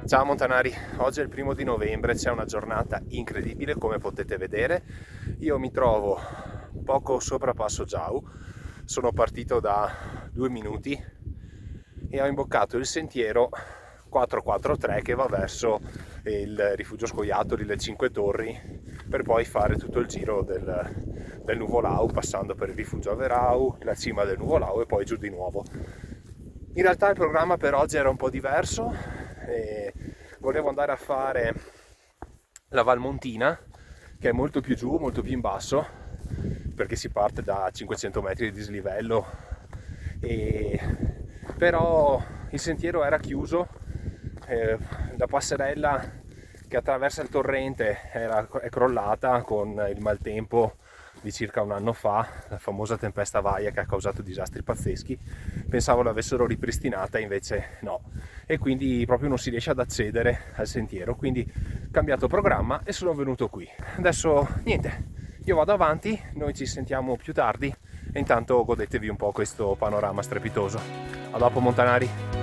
Ciao Montanari, oggi è il 1 di novembre, c'è una giornata incredibile come potete vedere. Io mi trovo poco sopra Passo Giau, sono partito da 2 minuti e ho imboccato il sentiero 443 che va verso il rifugio scoiattoli, le Cinque Torri, per poi fare tutto il giro del Nuvolau, passando per il rifugio Averau, la cima del Nuvolau e poi giù di nuovo. In realtà il programma per oggi era un po' diverso. Volevo andare a fare la Valmontina, che è molto più giù, molto più in basso, perché si parte da 500 metri di dislivello, però il sentiero era chiuso, la passerella che attraversa il torrente è crollata con il maltempo di circa un anno fa, la famosa tempesta Vaia che ha causato disastri pazzeschi. Pensavo l'avessero ripristinata, invece no, e quindi proprio non si riesce ad accedere al sentiero, quindi ho cambiato programma e sono venuto qui. Adesso niente, io vado avanti, noi ci sentiamo più tardi e intanto godetevi un po' questo panorama strepitoso. A dopo Montanari.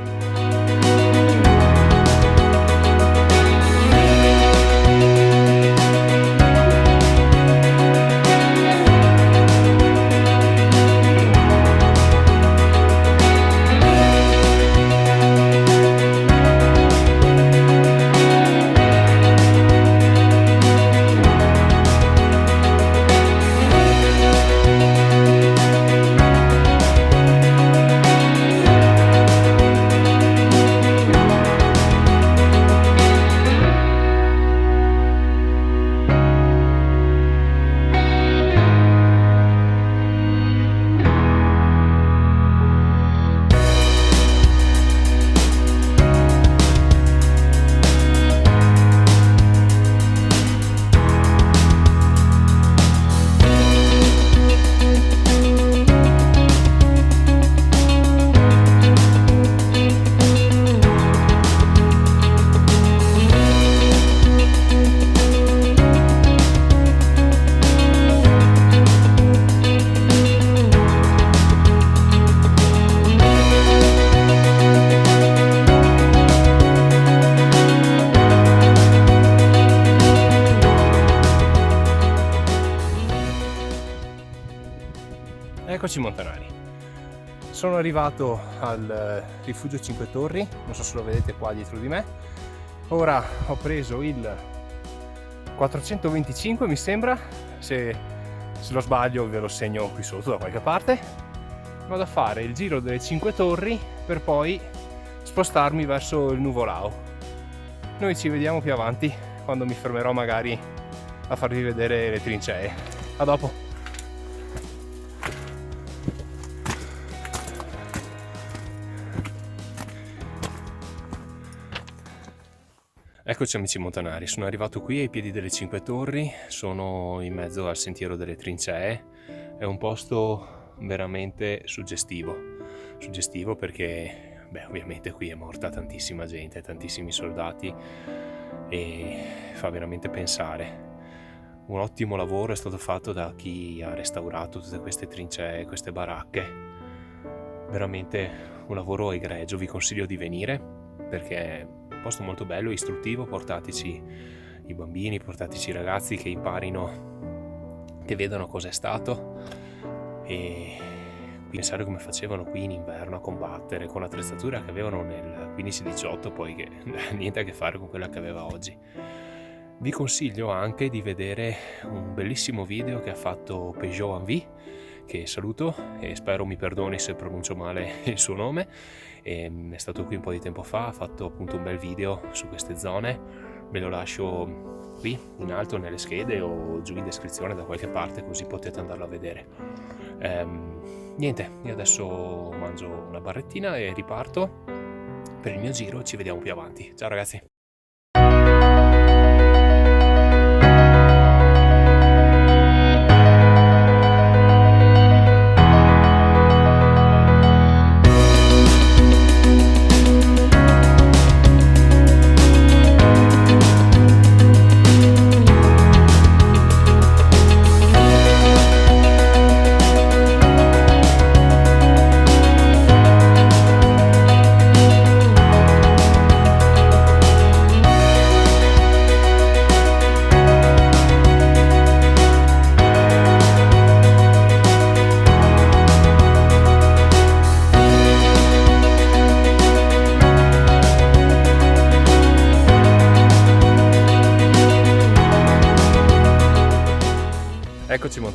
Eccoci Montanari, sono arrivato al rifugio Cinque Torri, non so se lo vedete qua dietro di me. Ora ho preso il 425 mi sembra, se lo sbaglio ve lo segno qui sotto da qualche parte. Vado a fare il giro delle Cinque Torri per poi spostarmi verso il Nuvolau. Noi ci vediamo più avanti quando mi fermerò magari a farvi vedere le trincee. A dopo! Eccoci amici montanari, sono arrivato qui ai piedi delle Cinque Torri, sono in mezzo al sentiero delle trincee. È un posto veramente suggestivo perché ovviamente qui è morta tantissima gente, tantissimi soldati e fa veramente pensare. Un ottimo lavoro è stato fatto da chi ha restaurato tutte queste trincee, queste baracche, veramente un lavoro egregio. Vi consiglio di venire perché posto molto bello, istruttivo. Portateci i bambini, portateci i ragazzi che imparino, che vedano cos'è stato e pensare come facevano qui in inverno a combattere con l'attrezzatura che avevano nel 15-18, poi che niente a che fare con quella che aveva oggi. Vi consiglio anche di vedere un bellissimo video che ha fatto Peugeot Envie, che saluto e spero mi perdoni se pronuncio male il suo nome. È stato qui un po' di tempo fa, ha fatto appunto un bel video su queste zone, ve lo lascio qui in alto nelle schede o giù in descrizione da qualche parte, così potete andarlo a vedere. Niente, io adesso mangio una barrettina e riparto per il mio giro, ci vediamo più avanti. Ciao ragazzi!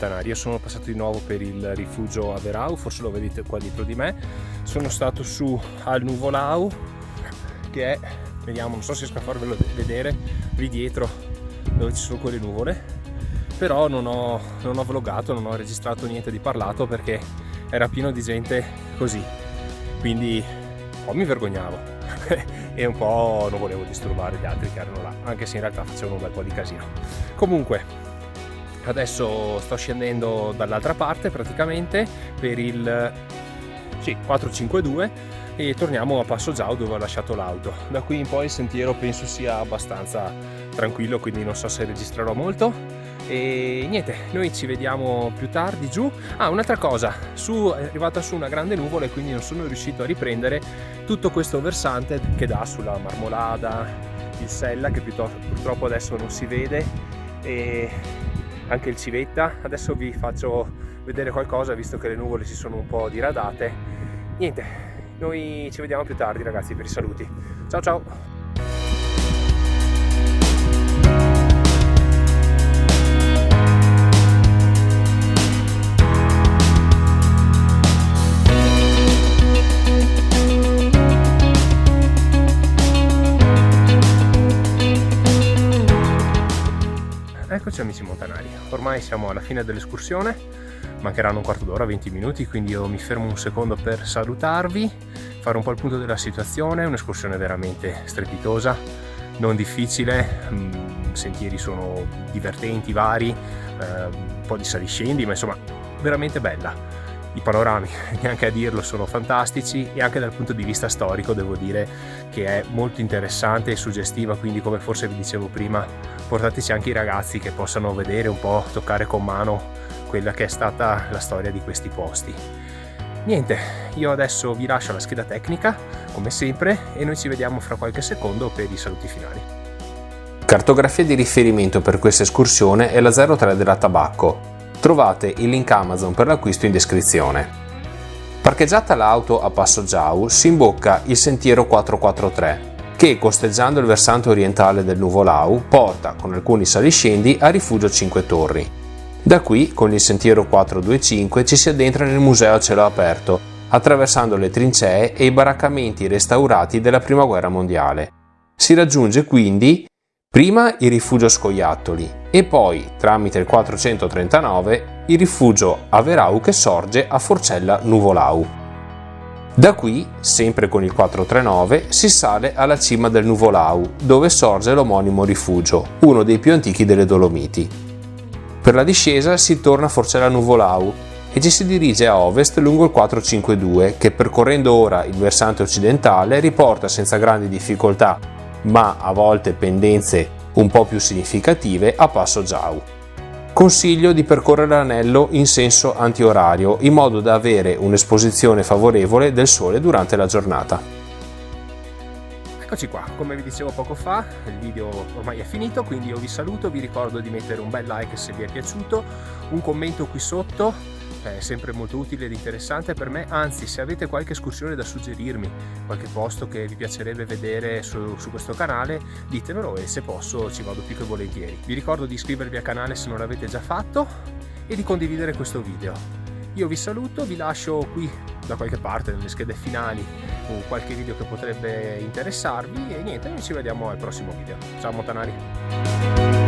montanari, io sono passato di nuovo per il rifugio Averau, forse lo vedete qua dietro di me. Sono stato su al Nuvolau, che è, vediamo, non so se riesco a farvelo vedere, lì dietro dove ci sono quelle nuvole, però non ho vloggato, non ho registrato niente di parlato perché era pieno di gente così, quindi un po' mi vergognavo e un po' non volevo disturbare gli altri che erano là, anche se in realtà facevano un bel po' di casino. Comunque adesso sto scendendo dall'altra parte praticamente per il 452 e torniamo a Passo Giao dove ho lasciato l'auto. Da qui in poi il sentiero penso sia abbastanza tranquillo, quindi non so se registrerò molto. E niente, noi ci vediamo più tardi giù. Un'altra cosa, è arrivata su una grande nuvola e quindi non sono riuscito a riprendere tutto questo versante che dà sulla Marmolada, il Sella, che purtroppo adesso non si vede, e anche il Civetta. Adesso vi faccio vedere qualcosa visto che le nuvole si sono un po' diradate. Niente, noi ci vediamo più tardi ragazzi, per i saluti. Ciao ciao! Eccoci amici montanari, ormai siamo alla fine dell'escursione, mancheranno un quarto d'ora, 20 minuti, quindi io mi fermo un secondo per salutarvi, fare un po' il punto della situazione. Un'escursione veramente strepitosa, non difficile, sentieri sono divertenti, vari, un po' di saliscendi, ma insomma veramente bella. I panorami, neanche a dirlo, sono fantastici, e anche dal punto di vista storico devo dire che è molto interessante e suggestiva, quindi come forse vi dicevo prima, portateci anche i ragazzi che possano vedere un po', toccare con mano quella che è stata la storia di questi posti. Niente, io adesso vi lascio la scheda tecnica come sempre e noi ci vediamo fra qualche secondo per i saluti finali. Cartografia di riferimento per questa escursione è la 03 della Tabacco. Trovate il link Amazon per l'acquisto in descrizione. Parcheggiata l'auto a Passo Giao si imbocca il sentiero 443 che, costeggiando il versante orientale del Nuvolau, porta, con alcuni saliscendi, a Rifugio Cinque Torri. Da qui, con il sentiero 425, ci si addentra nel museo a cielo aperto, attraversando le trincee e i baraccamenti restaurati della Prima Guerra Mondiale. Si raggiunge quindi prima il rifugio Scoiattoli e poi, tramite il 439, il rifugio Averau che sorge a Forcella Nuvolau. Da qui, sempre con il 439, si sale alla cima del Nuvolau, dove sorge l'omonimo rifugio, uno dei più antichi delle Dolomiti. Per la discesa si torna a Forcella Nuvolau e ci si dirige a ovest lungo il 452 che, percorrendo ora il versante occidentale, riporta senza grandi difficoltà, ma a volte pendenze un po' più significative, a Passo Giao. Consiglio di percorrere l'anello in senso antiorario in modo da avere un'esposizione favorevole del sole durante la giornata. Eccoci qua, come vi dicevo poco fa, il video ormai è finito, quindi io vi saluto, vi ricordo di mettere un bel like se vi è piaciuto, un commento qui sotto, è sempre molto utile ed interessante per me, anzi se avete qualche escursione da suggerirmi, qualche posto che vi piacerebbe vedere su questo canale, ditemelo e se posso ci vado più che volentieri. Vi ricordo di iscrivervi al canale se non l'avete già fatto e di condividere questo video. Io vi saluto, vi lascio qui da qualche parte nelle schede finali o qualche video che potrebbe interessarvi e niente, noi ci vediamo al prossimo video. Ciao montanari!